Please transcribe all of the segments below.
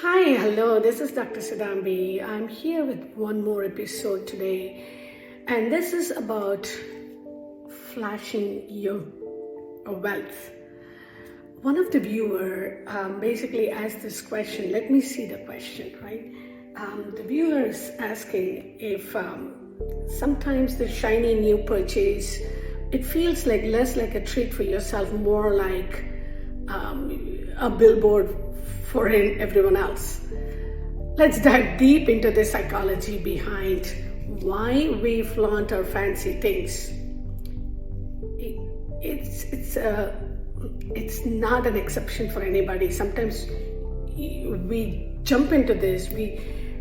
Hi, hello, this is Dr. Cidambi. I'm here with one more episode today, and this is about flashing your wealth. One of the viewer basically asked this question. Let me see the question, right? The viewer is asking if sometimes the shiny new purchase, it feels like less like a treat for yourself, more like a billboard for everyone else. Let's dive deep into the psychology behind why we flaunt our fancy things. It's not an exception for anybody. Sometimes we jump into this.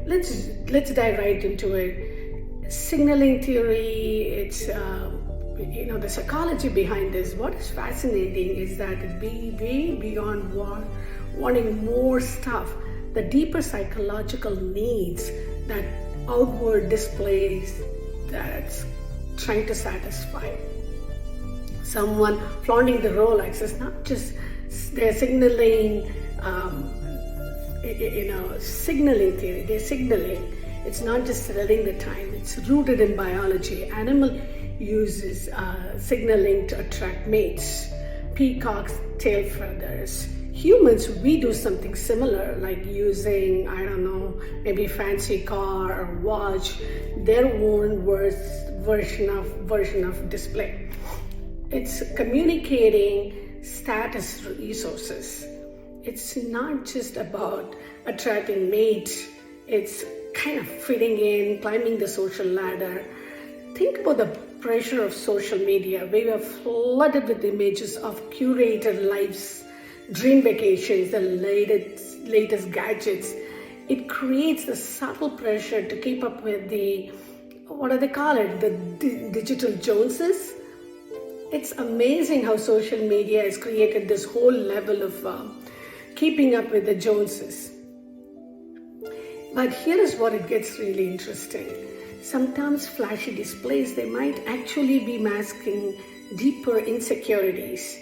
Let's dive right into it. Signaling theory. It's the psychology behind this. What is fascinating is that way beyond wanting more stuff, the deeper psychological needs that outward displays that's trying to satisfy. Someone flaunting the Rolex is not just they're signaling, signaling theory. They're signaling. It's not just selling the time. It's rooted in biology. Animal uses signaling to attract mates. Peacocks, tail feathers. Humans, we do something similar, like using, maybe fancy car or watch, their own version of display. It's communicating status resources. It's not just about attracting mates. It's kind of fitting in, climbing the social ladder. Think about the pressure of social media. We are flooded with images of curated lives, dream vacations, the latest gadgets. It creates the subtle pressure to keep up with the digital Joneses. It's amazing how social media has created this whole level of keeping up with the Joneses. But here is what it gets really interesting. Sometimes flashy displays, they might actually be masking deeper insecurities.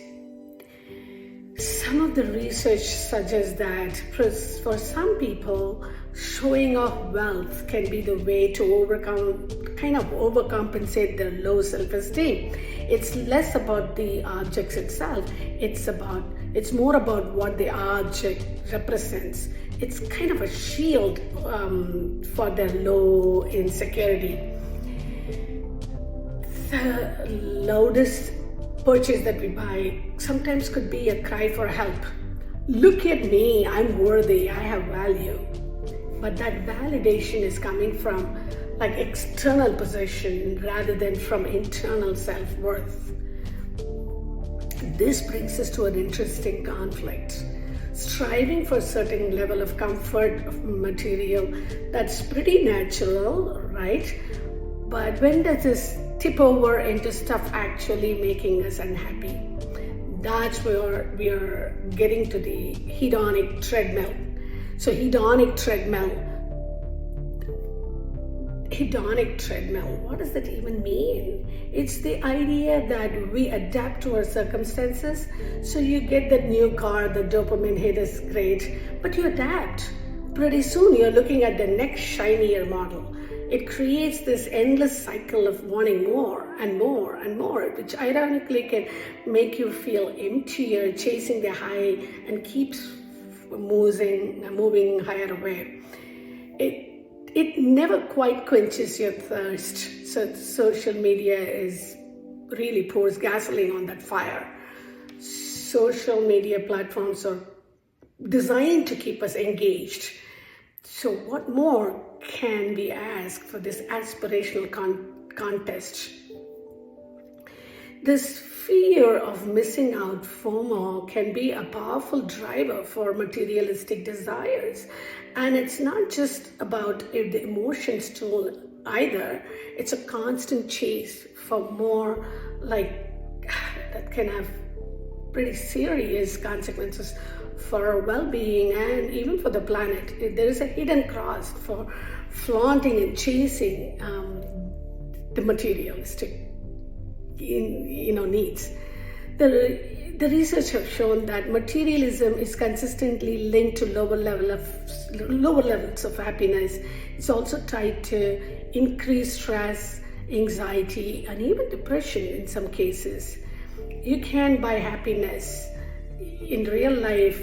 Some of the research suggests that for some people, showing off wealth can be the way to overcompensate their low self-esteem. It's less about the objects itself. It's more about what the object represents. It's kind of a shield for their low insecurity. The loudest purchase that we buy sometimes could be a cry for help. Look at me, I'm worthy, I have value. But that validation is coming from external possession rather than from internal self-worth. This brings us to an interesting conflict. Striving for a certain level of comfort of material, that's pretty natural, right? But when does this tip over into stuff actually making us unhappy? That's where we are getting to the hedonic treadmill. So hedonic treadmill, what does that even mean? It's the idea that we adapt to our circumstances. So you get that new car, the dopamine hit is great, but you adapt. Pretty soon you're looking at the next shinier model. It creates this endless cycle of wanting more and more and more, which ironically can make you feel emptier, chasing the high, and keeps moving higher away. It never quite quenches your thirst. So social media really pours gasoline on that fire. Social media platforms are designed to keep us engaged. So what more can we ask for this aspirational contest? This fear of missing out, FOMO, can be a powerful driver for materialistic desires. And it's not just about the emotions tool either. It's a constant chase for more, that can have pretty serious consequences for our well-being and even for the planet. There is a hidden cost for flaunting and chasing the materialistic needs. The research has shown that materialism is consistently linked to lower levels of happiness. It's also tied to increased stress, anxiety, and even depression in some cases. You can buy happiness. In real life,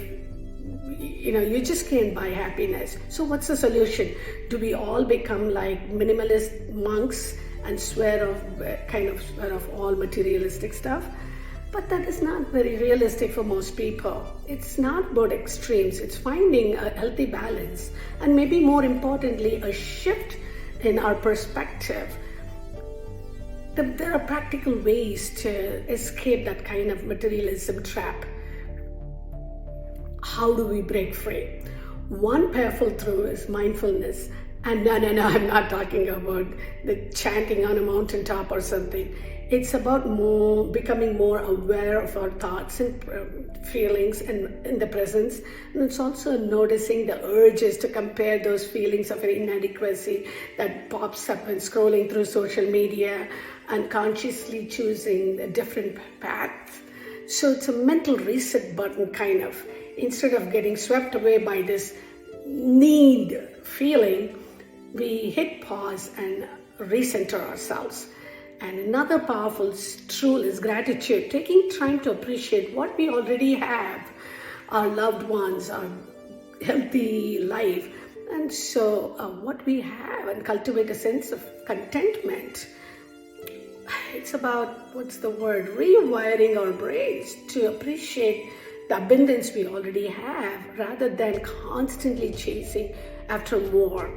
you just can't buy happiness. So what's the solution? Do we all become like minimalist monks and swear off all materialistic stuff? But that is not very realistic for most people. It's not about extremes. It's finding a healthy balance, and maybe more importantly, a shift in our perspective. There are practical ways to escape that kind of materialism trap. How do we break free? One powerful tool is mindfulness. And no, I'm not talking about the chanting on a mountaintop or something. It's about becoming more aware of our thoughts and feelings and in the presence. And it's also noticing the urges to compare those feelings of inadequacy that pops up when scrolling through social media, and consciously choosing a different path. So it's a mental reset button kind of. Instead of getting swept away by this need feeling, we hit pause and recenter ourselves. And another powerful tool is gratitude, taking time to appreciate what we already have, our loved ones, our healthy life, and so what we have, and cultivate a sense of contentment. It's about, rewiring our brains to appreciate the abundance we already have rather than constantly chasing after more.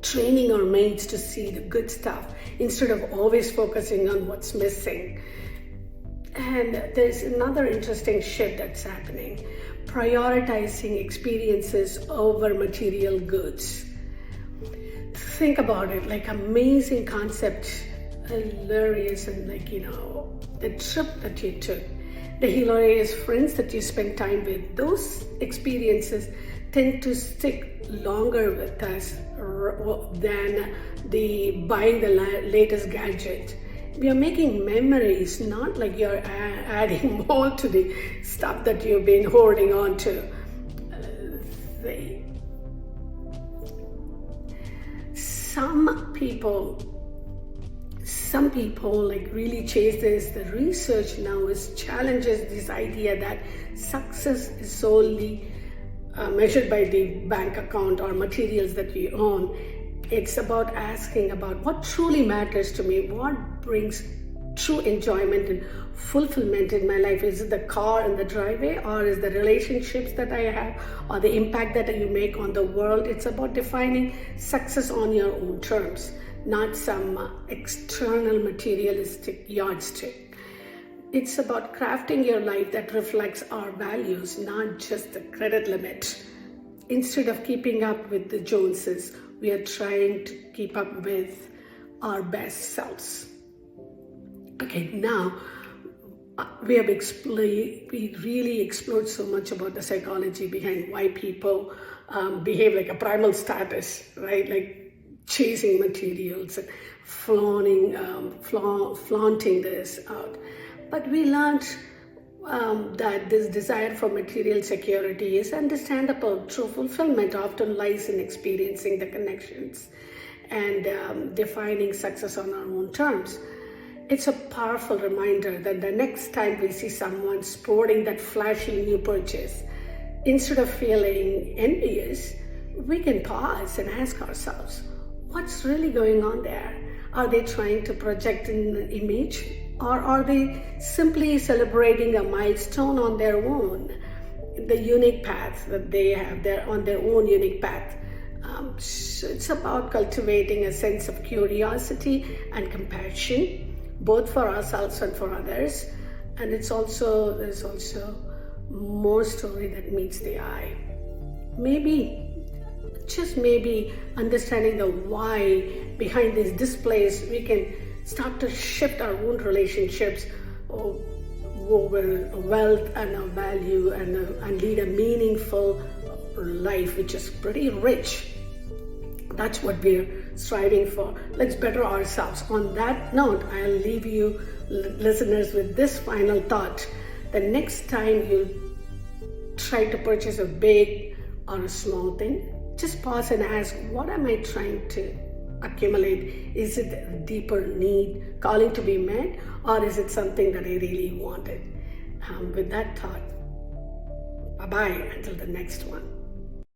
Training our minds to see the good stuff instead of always focusing on what's missing. And there's another interesting shift that's happening: prioritizing experiences over material goods. Think about it, like amazing concept, hilarious, and the trip that you took, the hilarious friends that you spent time with, those experiences tend to stick longer with us than buying the latest gadget. We are making memories, not like you're adding more to the stuff that you've been holding on to. Some people really chase this. The research now challenges this idea that success is solely measured by the bank account or materials that we own. It's about asking about what truly matters to me, what brings true enjoyment and fulfillment in my life. Is it the car in the driveway, or is the relationships that I have, or the impact that you make on the world? It's about defining success on your own terms, not some external materialistic yardstick. It's about crafting your life that reflects our values, not just the credit limit. Instead of keeping up with the Joneses, we are trying to keep up with our best selves. Okay, now we really explored so much about the psychology behind why people behave like a primal status, right? Like chasing materials and flaunting this out. But we learned that this desire for material security is understandable. True fulfillment often lies in experiencing the connections and defining success on our own terms. It's a powerful reminder that the next time we see someone sporting that flashy new purchase, instead of feeling envious, we can pause and ask ourselves, what's really going on there? Are they trying to project an image? Or are they simply celebrating a milestone on their own, the unique path that they have, on their own unique path? So it's about cultivating a sense of curiosity and compassion, both for ourselves and for others. And there's also more story that meets the eye. Just maybe understanding the why behind these displays, we can start to shift our own relationships over wealth and our value and lead a meaningful life, which is pretty rich. That's what we're striving for. Let's better ourselves. On that note, I'll leave you listeners with this final thought. the next time you try to purchase a big or a small thing, just pause and ask, what am I trying to accumulate? Is it a deeper need calling to be met, or is it something that I really wanted? With that thought, bye-bye until the next one.